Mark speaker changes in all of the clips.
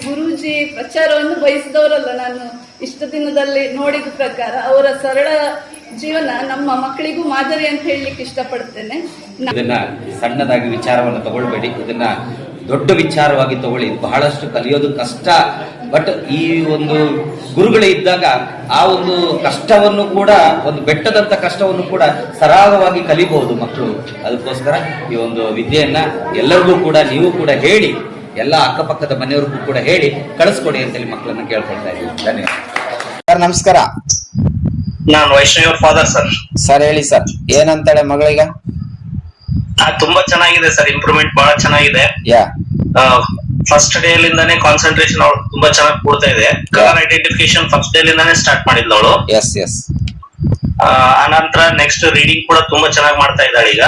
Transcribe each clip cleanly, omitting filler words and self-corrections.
Speaker 1: ಗುರೂಜಿ ಪ್ರಚಾರವನ್ನು ಬಯಸಿದವರಲ್ಲ. ನಾನು ಇಷ್ಟು ದಿನದಲ್ಲಿ ನೋಡಿದ ಪ್ರಕಾರ ಅವರ ಸರಳ ಜೀವನ ನಮ್ಮ ಮಕ್ಕಳಿಗೂ ಮಾದರಿ ಅಂತ ಹೇಳಲಿಕ್ಕೆ ಇಷ್ಟಪಡ್ತೇನೆ.
Speaker 2: ಇದನ್ನ ಸಣ್ಣದಾಗಿ ವಿಚಾರವನ್ನು ತಗೊಳ್ಬೇಡಿ, ಇದನ್ನ ದೊಡ್ಡ ವಿಚಾರವಾಗಿ ತಗೊಳ್ಳಿ. ಬಹಳಷ್ಟು ಕಲಿಯೋದು ಕಷ್ಟ, ಬಟ್ ಈ ಒಂದು ಗುರುಗಳೇ ಇದ್ದಾಗ ಆ ಒಂದು ಕಷ್ಟವನ್ನು ಕೂಡ, ಒಂದು ಬೆಟ್ಟದಂತ ಕಷ್ಟವನ್ನು ಕೂಡ ಸರಾಗವಾಗಿ ಕಲಿಬಹುದು ಮಕ್ಕಳು. ಅದಕ್ಕೋಸ್ಕರ ಈ ಒಂದು ವಿದ್ಯೆಯನ್ನ ಎಲ್ಲರಿಗೂ ಕೂಡ ನೀವು ಕೂಡ ಹೇಳಿ, ಎಲ್ಲ ಅಕ್ಕಪಕ್ಕದ ಮನೆಯವ್ರಿಗೂ ಕೂಡ ಹೇಳಿ ಕಳಿಸ್ಕೊಡಿ ಅಂತೇಳಿ ಮಕ್ಕಳನ್ನ ಕೇಳ್ಕೊಳ್ತಾ ಇದ್ದೀವಿ. ಧನ್ಯವಾದ
Speaker 3: ಸರ್. ನಮಸ್ಕಾರ.
Speaker 4: ನಾನು ವೈಷ್ಣವ್ ಫಾದರ್ ಸರ್.
Speaker 3: ಸರ್ ಹೇಳಿ ಸರ್, ಏನಂತಾಳೆ ಮಗಳೀಗ?
Speaker 4: ತುಂಬಾ ಚೆನ್ನಾಗಿದೆ ಸರ್, ಇಂಪ್ರೂವ್ಮೆಂಟ್ ಬಹಳ ಚೆನ್ನಾಗಿದೆ. ಫಸ್ಟ್ ಡೇ ಲಿಂದಾನೇ ಕಾನ್ಸಂಟ್ರೇಷನ್ ಅವಳು ತುಂಬಾ ಚೆನ್ನಾಗಿ ಕೊಡ್ತಾ ಇದೆ. ಕಲರ್ ಐಡೆಂಟಿಫಿಕೇಶನ್ ಫಸ್ಟ್ ಡೇ ಲಿಂದಾನೇ ಸ್ಟಾರ್ಟ್ ಮಾಡಿದ್ಲು ಅವಳು. ಆನಂತರ ನೆಕ್ಸ್ಟ್ ರೀಡಿಂಗ್ ಕೂಡ ತುಂಬಾ ಚೆನ್ನಾಗಿ ಮಾಡ್ತಾ ಇದ್ದಾಳೆ ಈಗ.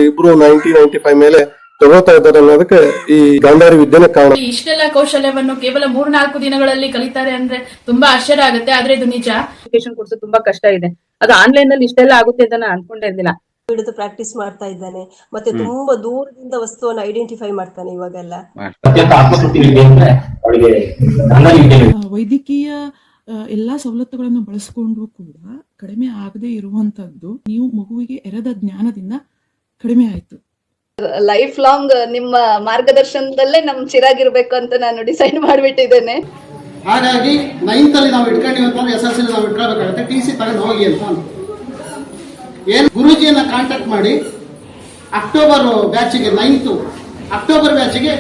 Speaker 5: ಇಬ್ರು 90-95 ಮೇಲೆ ತಗೋತಾ ಇದ್ದಾರೆ ಅನ್ನೋದಕ್ಕೆ ಈ ಗಾಂಧಾರಿ ವಿದ್ಯೆನೇ ಕಾರಣ.
Speaker 6: ಇಷ್ಟೆಲ್ಲ ಕೌಶಲ್ಯವನ್ನು ಕೇವಲ 3-4 ದಿನಗಳಲ್ಲಿ ಕಲಿತಾರೆ ಅಂದ್ರೆ ತುಂಬಾ ಆಶ್ಚರ್ಯ ಆಗುತ್ತೆ. ಆದ್ರೆ ಇದು ನಿಜ.
Speaker 7: ಎಜುಕೇಶನ್ ಕೊಡ್ಸೋದು ತುಂಬಾ ಕಷ್ಟ ಇದೆ. ಅದು ಆನ್ಲೈನ್ ನಲ್ಲಿ ಇಷ್ಟೆಲ್ಲ ಆಗುತ್ತೆ ಅಂತ ನಾನು ಅನ್ಕೊಂಡೇ ಇರ್ಲಿಲ್ಲ.
Speaker 8: ಹಿಡಿದು ಪ್ರಾಕ್ಟೀಸ್ ಮಾಡ್ತಾ ಇದ್ದಾನೆ. ಮತ್ತೆ ತುಂಬಾ ದೂರದಿಂದ ವಸ್ತುವನ್ನು ಐಡೆಂಟಿಫೈ ಮಾಡ್ತಾನೆ ಇವಾಗೆಲ್ಲ.
Speaker 9: ವೈದ್ಯಕೀಯ ಎಲ್ಲಾ ಸವಲತ್ತುಗಳನ್ನು ಬಳಸಿಕೊಂಡು ಕೂಡ ಕಡಿಮೆ ಆಗದೆ ಇರುವಂತದ್ದು ನೀವು ಮಗುವಿಗೆ ಎರೆದ ಜ್ಞಾನದಿಂದ ಕಡಿಮೆ ಆಯ್ತು.
Speaker 1: ಲೈಫ್ ಲಾಂಗ್ ನಿಮ್ಮ ಮಾರ್ಗದರ್ಶನದಲ್ಲೇ ನಮ್ ಚಿರಾಗಿರ್ಬೇಕು ಅಂತ ನಾನು ಡಿಸೈಡ್ ಮಾಡ್ಬಿಟ್ಟಿದ್ದೇನೆ.
Speaker 10: ಹಾಗಾಗಿ 9th ಅಲ್ಲಿ ನಾವು ಇಟ್ಕೊಂಡಿವಂತ SSLC ನಾವು ಇಟ್ಕೊಳ್ಬೇಕಾಗುತ್ತೆ. TC ತಗೊಂಡು ಹೋಗಿ ಅಂತ ಏನು ಗುರೂಜಿಯನ್ನ ಕಾಂಟ್ಯಾಕ್ಟ್ ಮಾಡಿ ಅಕ್ಟೋಬರ್ ಬ್ಯಾಚಿಗೆ 9th ಅಕ್ಟೋಬರ್ ಬ್ಯಾಚಿಗೆ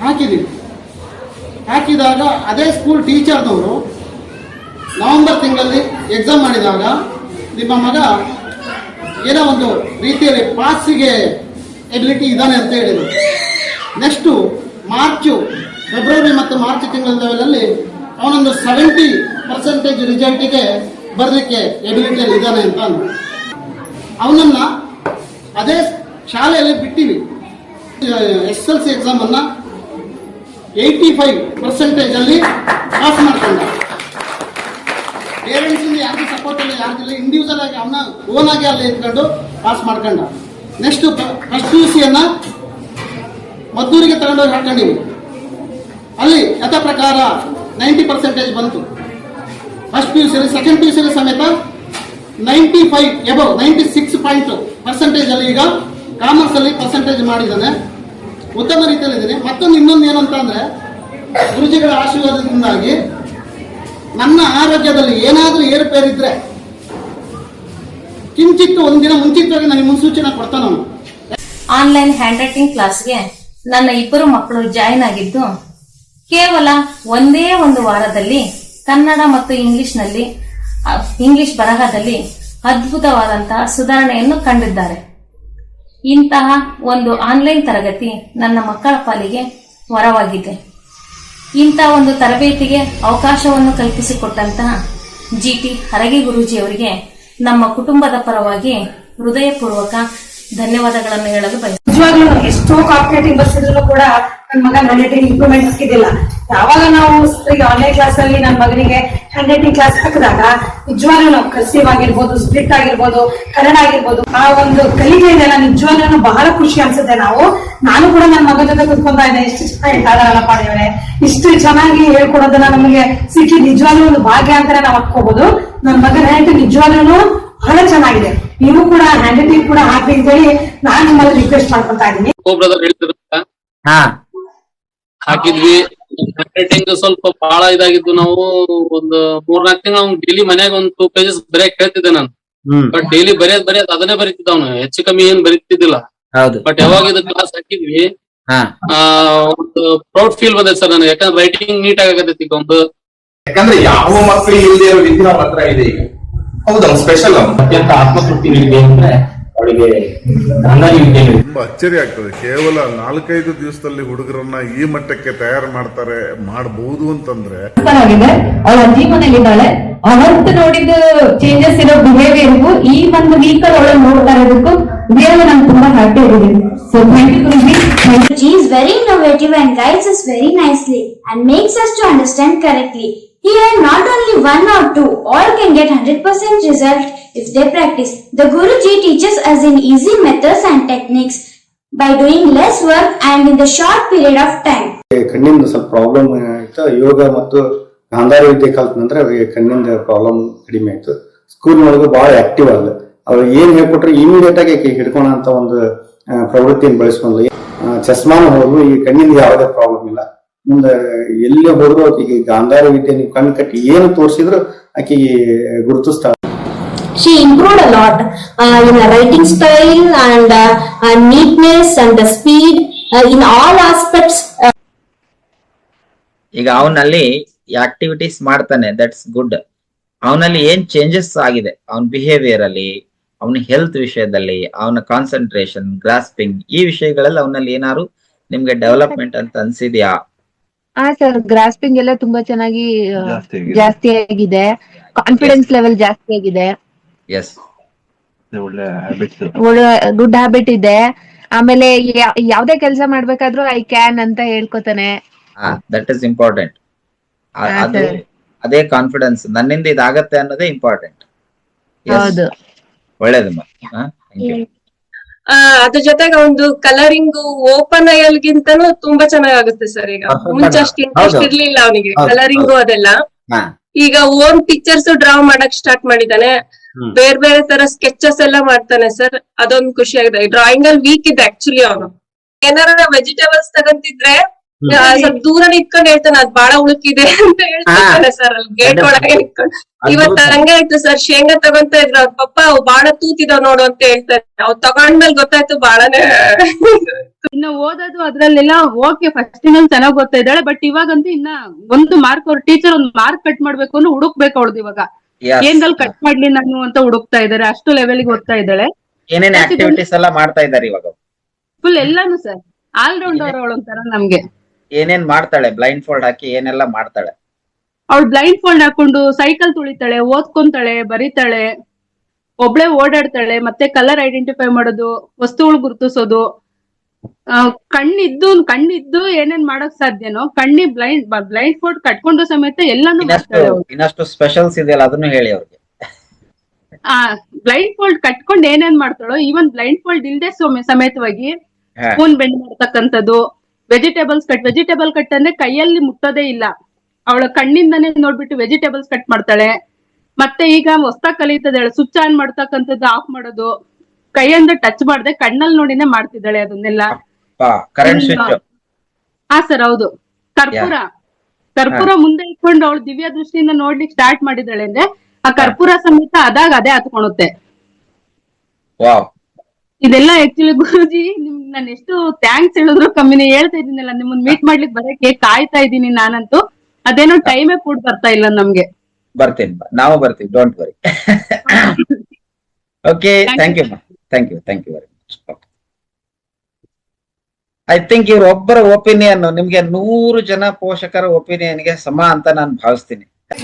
Speaker 10: ಹಾಕಿದ್ದೀವಿ. ಹಾಕಿದಾಗ ಅದೇ ಸ್ಕೂಲ್ ಟೀಚರ್ದವರು ನವೆಂಬರ್ ತಿಂಗಳಲ್ಲಿ ಎಕ್ಸಾಮ್ ಮಾಡಿದಾಗ ನಿಮ್ಮ ಮಗ ಏನೋ ಒಂದು ರೀತಿಯಲ್ಲಿ ಪಾಸಿಗೆ ಎಬಿಲಿಟಿ ಇದ್ದಾನೆ ಅಂತ ಹೇಳಿದರು. ನೆಕ್ಸ್ಟು ಫೆಬ್ರವರಿ ಮತ್ತು ಮಾರ್ಚ್ ತಿಂಗಳಲ್ಲಿ ಅವನೊಂದು 70% ರಿಸಲ್ಟಿಗೆ ಬರಲಿಕ್ಕೆ ಎಬಿಲಿಟಿಯಲ್ಲಿ ಇದ್ದಾನೆ ಅಂತ ಅಂದ್ರು. ಅವನನ್ನ ಅದೇ ಶಾಲೆಯಲ್ಲಿ ಬಿಟ್ಟಿವಿ. SSLC ಎಕ್ಸಾಮ್ ಅನ್ನ 85% ಅಲ್ಲಿ ಪಾಸ್ ಮಾಡ್ಕೊಂಡ. ಪೇರೆಂಟ್ಸ್ ಇಂದ ಯಾರು ಸಪೋರ್ಟ್ ಇಲ್ಲ, ಯಾರಿಲ್ಲ, ಇಂಡಿವಿಜುವಲ್ ಆಗಿ ಅವನ ಓನ್ ಆಗಿ ಅಲ್ಲಿ ಇಟ್ಕೊಂಡು ಪಾಸ್ ಮಾಡ್ಕೊಂಡ. ನೆಕ್ಸ್ಟ್ ಫಸ್ಟ್ PUC ಮದ್ದೂರಿಗೆ ತಗೊಂಡೋಗಿ ಹಾಕೊಂಡಿವಿ. ಅಲ್ಲಿ ಯಥ ಪ್ರಕಾರ 90% ಬಂತು ಫಸ್ಟ್ PUC. ಸೆಕೆಂಡ್ PUC ಸಮೇತ 95 ಎಬವ್ 96% ಅಲ್ಲಿ ಈಗ ಕಾಮರ್ಸ್ ಅಲ್ಲಿ ಪರ್ಸೆಂಟೇಜ್ ಮಾಡಿದ್ದಾನೆ. ಉತ್ತಮ ರೀತಿಯಲ್ಲಿ ಇದ್ದೇನೆ. ಮತ್ತೊಂದು ಇನ್ನೊಂದು ಏನಂತ ಅಂದ್ರೆ ಗುರುಜಿಗಳ ಆಶೀರ್ವಾದದಿಂದಾಗಿ ನನ್ನ ಆರೋಗ್ಯದಲ್ಲಿ ಏನಾದ್ರೂ ಏರುಪೇರಿದ್ರೆ ಕಿಂಚಿತ್ತು ಒಂದಿನ ಮುಂಚಿತವಾಗಿ ನನಗೆ ಮುನ್ಸೂಚನೆ ಕೊಡ್ತಾನ.
Speaker 11: ಆನ್ಲೈನ್ ಹ್ಯಾಂಡ್ ರೈಟಿಂಗ್ ಕ್ಲಾಸ್ಗೆ ನನ್ನ 2 ಮಕ್ಕಳು ಜಾಯಿನ್ ಆಗಿದ್ದು ಕೇವಲ ಒಂದೇ ಒಂದು ವಾರದಲ್ಲಿ ಕನ್ನಡ ಮತ್ತು ಇಂಗ್ಲಿಷ್ ಬರಹದಲ್ಲಿ ಅದ್ಭುತವಾದಂತಹ ಸುಧಾರಣೆಯನ್ನು ಕಂಡಿದ್ದಾರೆ. ಇಂತಹ ಒಂದು ಆನ್ಲೈನ್ ತರಗತಿ ನನ್ನ ಮಕ್ಕಳ ಪಾಲಿಗೆ ವರವಾಗಿದೆ. ಇಂತಹ ಒಂದು ತರಬೇತಿಗೆ ಅವಕಾಶವನ್ನು ಕಲ್ಪಿಸಿಕೊಟ್ಟಂತಹ GT ಹರಗಿ ಗುರೂಜಿಯವರಿಗೆ ನಮ್ಮ ಕುಟುಂಬದ ಪರವಾಗಿ ಹೃದಯಪೂರ್ವಕ ಧನ್ಯವಾದಗಳನ್ನು ಹೇಳಲು ಬಯಸುತ್ತೇನೆ.
Speaker 12: ನಿಜವಾಗ್ಲೂ ಎಷ್ಟೋ ಕಾಂಪಿಟೇಟಿವ್ ಬರ್ಸಿದ್ರು ಕೂಡ ನನ್ನ ಮಗ ಹ್ಯಾಂಡ್ ರೈಟಿಂಗ್ ಇಂಪ್ರೂವ್ಮೆಂಟ್ ಆಗ್ತಿದ್ದಿಲ್ಲ. ಯಾವಾಗ ನಾವು ಆನ್ಲೈನ್ ಕ್ಲಾಸ್ ಅಲ್ಲಿ ನನ್ನ ಮಗನಿಗೆ ಹ್ಯಾಂಡ್ ರೈಟಿಂಗ್ ಕ್ಲಾಸ್ ಹಾಕಿದಾಗ ನಿಜವಾಗ್ಲೂ ನಾವು ಕರ್ಸಿವ್ ಆಗಿರ್ಬೋದು, ಸ್ಪ್ಲಿಟ್ ಆಗಿರ್ಬೋದು, ಕನ್ನಡ ಆಗಿರ್ಬೋದು, ಆ ಒಂದು ಕಲಿಕೆ ಇದೆಲ್ಲ ನಿಜವಾಗ್ಲೂ ಬಹಳ ಖುಷಿ ಅನ್ಸುತ್ತೆ. ನಾನು ಕೂಡ ನನ್ನ ಮಗ ಜೊತೆ ಕುತ್ಕೊಂತಾ ಇದ್ದೆ. ಎಷ್ಟು ಚೆನ್ನಾಗಿ ಹೇಳ್ತಾರಲ್ಲ ಪಾಡಿಯವರೇ, ಇಷ್ಟು ಚೆನ್ನಾಗಿ ಹೇಳ್ಕೊಡೋದನ್ನ ನಮಗೆ ಸಿಕ್ಕಿ ನಿಜವಾಗ್ಲೂ ಒಂದು ಭಾಗ್ಯ ಅಂತಾನೆ ನಾವು ಹಾಕೋಬಹುದು. ನನ್ನ ಮಗನ ಹ್ಯಾಂಡ್ ರೈಟಿಂಗ್ ನಿಜವಾಗ್ಲೂ ಬಹಳ ಚೆನ್ನಾಗಿದೆ. ನೀವು ಕೂಡ ಹ್ಯಾಂಡ್ ರೈಟಿಂಗ್ ಕೂಡ ಹಾಕಿ ಅಂತ ಹೇಳಿ ನಾನು ನಿಮ್ಮಲ್ಲಿ ರಿಕ್ವೆಸ್ಟ್ ಮಾಡ್ಕೊತಾ ಇದ್ದೀನಿ.
Speaker 13: ಹಾಕಿದ್ವಿ. ಹ್ಯಾಂಡ್ ರೈಟಿಂಗ್ ಸ್ವಲ್ಪ ಬಹಳ ಇದಾಗಿದ್ದು. ನಾವು ಒಂದು 3-4 ತಿಂಗಳು ಡೈಲಿ ಮನ್ಯಾಗ ಒಂದು 2 ಪೇಜಸ್ ಬರೆಯಕ್ ಹೇಳ್ತಿದ್ದೆ ನಾನು. ಬಟ್ ಡೈಲಿ ಬರೆಯೋದ್ ಅದನ್ನೇ ಬರೀತಿದ್ದ ಅವನು. ಹೆಚ್ಚು ಕಮ್ಮಿ ಏನ್ ಬರೀತಿದ್ದಿಲ್ಲ. ಬಟ್ ಯಾವಾಗ ಇದು ಕ್ಲಾಸ್ ಹಾಕಿದ್ವಿ ಒಂದು ಪ್ರೌಡ್ ಫೀಲ್ ಬಂದೈತೆ ಸರ್ ನನಗೆ. ಯಾಕಂದ್ರೆ ರೈಟಿಂಗ್ ನೀಟ್ ಆಗತೈತಿ ಒಂದು.
Speaker 14: ಯಾಕಂದ್ರೆ ಯಾವ ಮಕ್ಕಳಿಗೆ ಇಲ್ಲದೆ ಇರೋ ವಿದ್ಯೆ ನಮ್ಮ ಹತ್ರ ಇದೆ ಈಗ. ಹೌದು, ಸ್ಪೆಷಲ್ ಅತ್ಯಂತ ಆತ್ಮತೃಪ್ತಿ ವಿದ್ಯೆ ಅಂದ್ರೆ ಅವಳಿಗೆ
Speaker 15: ತುಂಬಾ ಅಚ್ಚರಿ ಆಗ್ತದೆ. ಕೇವಲ 4-5 ದಿವಸದಲ್ಲಿ ಹುಡುಗರನ್ನ ಈ ಮಟ್ಟಕ್ಕೆ ತಯಾರು ಮಾಡಬಹುದು ಅಂತಂದ್ರೆ
Speaker 16: ಅವಳ ಜೀವನದಲ್ಲಿದ್ದಾಳೆ. ಅವತ್ತು ನೋಡಿದ ಚೇಂಜಸ್ ಇರೋ ಬಿಹೇವಿಯರ್ಗೂ ಈ ಒಂದು ವೀಕ್ ಅಲ್ಲಿ ಅವಳು ನೋಡ್ತಾ ಇರೋದಕ್ಕೂ ರಿಯಲಿ ನಾನು ತುಂಬಾ ಹ್ಯಾಪಿ ಆಗಿದ್ದೀನಿ. So thank you Guruji.
Speaker 17: She is very innovative and guides us very nicely and makes us to understand correctly. Here, not only 1 or 2, all can get 100% result if they practice. The Guruji teaches us in easy methods and techniques. by doing less work and in the short period of time.
Speaker 5: ಕಣ್ಣಿಂದ ಸ್ವಲ್ಪ problem ಆಯ್ತು. ಯೋಗ ಮತ್ತು ಗಾಂಧಾರಿ ವಿದ್ಯೆ ಕಲ್ತ ನಂತರ ಅವರಿಗೆ ಕಣ್ಣಿಂದ problem ಕಡಿಮೆ ಆಯ್ತು. ಸ್ಕೂಲ್ನೊಳಗೂ ಬಹಳ ಆಕ್ಟಿವ್ ಅಲ್ಲ. ಅವ್ರು ಏನ್ ಹೇಳ್ಕೊಟ್ರೆ ಇಮಿಡಿಯೇಟ್ ಆಗಿ ಹಿಡ್ಕೊಳ ಅಂತ ಒಂದು ಪ್ರವೃತ್ತಿಯನ್ನು ಬೆಳೆಸ್ಕೊಂಡ್ಲಿ. ಚಸ್ಮಾನ ಹೋದ್ರು ಈ ಕಣ್ಣಿಂದ ಯಾವುದೇ ಪ್ರಾಬ್ಲಮ್ ಇಲ್ಲ. ಮುಂದೆ ಎಲ್ಲಿ ಹೋದ್ರು ಆಕೆಗೆ ಗಾಂಧಾರಿ ವಿದ್ಯೆ ನೀವು ಕಣ್ಣು ಕಟ್ಟಿ ಏನು ತೋರಿಸಿದ್ರು ಆಕೆಗೆ ಗುರುತಿಸ್ತಾರೆ.
Speaker 17: She improved a lot in her writing style and neatness and the speed in all aspects.
Speaker 3: ಈಗ ಅವನಲ್ಲಿ ಆಕ್ಟಿವಿಟೀಸ್ ಮಾಡ್ತಾನೆ, ದಟ್ಸ್ ಗುಡ್. ಅವನಲ್ಲಿ ಏನ್ ಚೇಂಜಸ್ ಆಗಿದೆ ಅವನ ಬಿಹೇವಿಯರ್ ಅಲ್ಲಿ, ಅವನ ಹೆಲ್ತ್ ವಿಷಯದಲ್ಲಿ, ಅವನ ಕಾನ್ಸಂಟ್ರೇಷನ್, ಗ್ರಾಸ್ಪಿಂಗ್, ಈ ವಿಷಯಗಳಲ್ಲಿ ಅವನಲ್ಲಿ ಏನಾದ್ರು ನಿಮ್ಗೆ ಡೆವಲಪ್ಮೆಂಟ್ ಅಂತ ಅನ್ಸಿದ್ಯಾ?
Speaker 16: ಸರ್, ಗ್ರಾಸ್ಪಿಂಗ್ ಎಲ್ಲ ತುಂಬಾ ಚೆನ್ನಾಗಿ ಜಾಸ್ತಿ ಆಗಿದೆ. ಕಾನ್ಫಿಡೆನ್ಸ್ ಲೆವೆಲ್ ಜಾಸ್ತಿ ಆಗಿದೆ.
Speaker 3: ಎಸ್,
Speaker 16: ಒಳ್ಳೆ ಗುಡ್ ಹ್ಯಾಬಿಟ್ ಇದೆ. ಆಮೇಲೆ ಯಾವ್ದೇ ಕೆಲಸ ಮಾಡ್ಬೇಕಾದ್ರೂ ಐ ಕ್ಯಾನ್ ಅಂತ ಹೇಳ್ಕೊತಾನೆ.
Speaker 3: That is important. ಅದೇ ಕಾನ್ಫಿಡೆನ್ಸ್, ನನ್ನಿಂದ ಇದಾಗತ್ತೆ ಅನ್ನೋದೇ ಇಂಪಾರ್ಟೆಂಟ್.
Speaker 16: ಹೌದು,
Speaker 3: ಒಳ್ಳೇದಮ್ಮ.
Speaker 12: ಅದ್ರ ಜೊತೆಗೆ ಒಂದು ಕಲರಿಂಗ್ ಓಪನ್ ಗಿಂತನೂ ತುಂಬಾ ಚೆನ್ನಾಗುತ್ತೆ ಸರ್. ಈಗ ಮುಂಚೆ ಅಷ್ಟು ಇಂಟ್ರೆಸ್ಟ್ ಇರ್ಲಿಲ್ಲ ಅವನಿಗೆ ಕಲರಿಂಗು ಅದೆಲ್ಲ. ಈಗ ಓನ್ ಪಿಕ್ಚರ್ಸ್ ಡ್ರಾ ಮಾಡಕ್ ಸ್ಟಾರ್ಟ್ ಮಾಡಿದಾನೆ. ಬೇರೆ ಬೇರೆ ತರ ಸ್ಕೆಚಸ್ ಎಲ್ಲ ಮಾಡ್ತಾನೆ ಸರ್. ಅದೊಂದು ಖುಷಿ ಆಗಿದೆ. ಡ್ರಾಯಿಂಗ್ ಅಲ್ಲಿ ವೀಕ್ ಇದೆ ಆಕ್ಚುಲಿ ಅವನು. ಏನಾರ ವೆಜಿಟೇಬಲ್ಸ್ ತಗಂತಿದ್ರೆ ಸ್ವಲ್ಪ ದೂರ ನಿಂತ್ಕೊಂಡು ಹೇಳ್ತಾನೆ ಅದ್ ಬಾಳ ಉಳುಕಿದೆ ಅಂತ ಹೇಳ್ತಾನೆ ಸರ್. ಅಲ್ಲಿ ಗೇಟ್ ಒಳಗೆ ನಿಂತ್ಕೊಂಡು ಇವತ್ತು ಹಂಗೆ ಆಯ್ತು ಸರ್. ಶೇಂಗಾ ತಗೊಂತ ಇದ್ರ ಅವ್ರ ಪಪ್ಪ ಅವ್ ಬಾಳ ತೂತಿದಾವ್ ನೋಡು ಅಂತ ಹೇಳ್ತಾರೆ. ಅವ್ ತಗೊಂಡ್ಮೇಲೆ ಗೊತ್ತಾಯ್ತು ಬಾಳನೇ.
Speaker 7: ಇನ್ನು ಓದೋದು ಅದ್ರಲ್ಲೆಲ್ಲ ಓಕೆ, ಫಸ್ಟ್ ಇನ್ನೊಂದು ಚೆನ್ನಾಗ್ ಓದ್ತಾ ಇದ್ದಾಳೆ. ಬಟ್ ಇವಾಗಂತೂ ಇನ್ನ ಒಂದು ಮಾರ್ಕ್, ಅವ್ರ ಟೀಚರ್ ಒಂದು ಮಾರ್ಕ್ ಕಟ್ ಮಾಡ್ಬೇಕು ಅಂದ್ರೆ ಹುಡುಕ್ಬೇಕು ಅವಳ್ದು. ಇವಾಗ ಏನ್ರಲ್ಲಿ ಕಟ್ ಮಾಡ್ಲಿ ನಾನು ಅಂತ ಹುಡುಕ್ತಾ ಇದಾರೆ. ಅಷ್ಟು ಲೆವೆಲ್ಗೆ ಓದ್ತಾ ಇದ್ದಾಳೆ.
Speaker 3: ಏನೇನ್ ಆಕ್ಟಿವಿಟೀಸ್ ಎಲ್ಲ ಮಾಡ್ತಾ ಇದ್ದಾರೆ ಇವಾಗ?
Speaker 7: ಫುಲ್ ಎಲ್ಲಾನು ಸರ್, ಆಲ್ ರೌಂಡರ್ ಅವಳೊಂಥರ ನಮ್ಗೆ.
Speaker 3: ಏನೇನ್ ಮಾಡ್ತಾಳೆ? ಬ್ಲೈಂಡ್ ಫೋಲ್ಡ್ ಹಾಕಿ ಏನೆಲ್ಲ ಮಾಡ್ತಾಳೆ?
Speaker 7: ಅವಳು ಬ್ಲೈಂಡ್ ಫೋಲ್ಡ್ ಹಾಕೊಂಡು ಸೈಕಲ್ ತುಳಿತಾಳೆ, ಓದ್ಕೊಂತಾಳೆ, ಬರೀತಾಳೆ, ಒಬ್ಳೆ ಓಡಾಡ್ತಾಳೆ. ಮತ್ತೆ ಕಲರ್ ಐಡೆಂಟಿಫೈ ಮಾಡೋದು, ವಸ್ತುಗಳು ಗುರುತಿಸೋದು. ಕಣ್ಣಿದ್ದು ಏನೇನ್ ಮಾಡಕ್ ಸಾಧ್ಯನೋ ಬ್ಲೈಂಡ್ ಫೋಲ್ಡ್ ಕಟ್ಕೊಂಡು ಸಮೇತ ಎಲ್ಲಾನು ಮಾಡ್ತಾಳೆ.
Speaker 3: ಇನ್ನಷ್ಟು ಸ್ಪೆಷಲ್ಸ್ ಇದೆಯಲ್ಲ, ಅದನ್ನು ಹೇಳಿ ಅವ್ರಿಗೆ.
Speaker 7: ಬ್ಲೈಂಡ್ ಫೋಲ್ಡ್ ಕಟ್ಕೊಂಡು ಏನೇನ್ ಮಾಡ್ತಾಳೋ, ಈವನ್ ಬ್ಲೈಂಡ್ ಫೋಲ್ಡ್ ಇಲ್ದೆ ಸಮೇತವಾಗಿ ಸ್ಪೂನ್ ಬೆಂಡ್ ಮಾಡ್ತಕ್ಕಂಥದ್ದು, ವೆಜಿಟೇಬಲ್ ಕಟ್ ಅಂದ್ರೆ ಕೈಯಲ್ಲಿ ಮುಟ್ಟೋದೇ ಇಲ್ಲ, ಅವಳ ಕಣ್ಣಿಂದಾನೇ ನೋಡ್ಬಿಟ್ಟು ವೆಜಿಟೇಬಲ್ಸ್ ಕಟ್ ಮಾಡ್ತಾಳೆ. ಮತ್ತೆ ಈಗ ಹೊಸ್ದಾಗ್ ಕಲಿತಿದ್ದಾಳೆ, ಸ್ವಿಚ್ ಆನ್ ಮಾಡ್ತಕ್ಕಂಥದ್ದು, ಆಫ್ ಮಾಡೋದು, ಕೈಯಿಂದ ಟಚ್ ಮಾಡದೆ ಕಣ್ಣಲ್ಲಿ ನೋಡಿನೇ ಮಾಡ್ತಿದ್ದಾಳೆ ಅದನ್ನೆಲ್ಲ. ಹಾ ಸರ್, ಹೌದು. ಕರ್ಪೂರ ಮುಂದೆ ಇಟ್ಕೊಂಡು ಅವಳು ದಿವ್ಯ ದೃಷ್ಟಿಯಿಂದ ನೋಡ್ಲಿಕ್ಕೆ ಸ್ಟಾರ್ಟ್ ಮಾಡಿದ್ದಾಳೆ ಅಂದ್ರೆ ಆ ಕರ್ಪೂರ ಸಮೇತ ಅದೇ ಹತ್ಕೊಳುತ್ತೆ. ಇದೆಲ್ಲ ಆಕ್ಚುಲಿ ಗುರುಜಿ ನಿಮ್ಗೆ ನಾನು ಎಷ್ಟು ಥ್ಯಾಂಕ್ಸ್ ಹೇಳಿದ್ರು ಕಮ್ಮಿನೇ. ಹೇಳ್ತಾ ಇದೀನಲ್ಲ, ನಿಮ್ಮನ್ನ ಮೀಟ್ ಮಾಡ್ಲಿಕ್ಕೆ ಬರಕ್ಕೆ ಕಾಯ್ತಾ ಇದ್ದೀನಿ ನಾನಂತೂ. ಅದೇನೋ ಟೈಮೇ ಕೂಡ ಬರ್ತಾ ಇಲ್ಲ ನಮ್ಗೆ.
Speaker 3: ಬರ್ತೀನಿ, ನಾವು ಬರ್ತೀವಿ, don't worry. Okay, thank you very much. I think ಇವ್ರ ಒಬ್ಬರ ಒಪಿನಿಯನ್ ನಿಮ್ಗೆ 100 ಜನ ಪೋಷಕರ ಒಪಿನಿಯನ್ಗೆ ಸಮ ಅಂತ ನಾನು ಭಾವಿಸ್ತೀನಿ.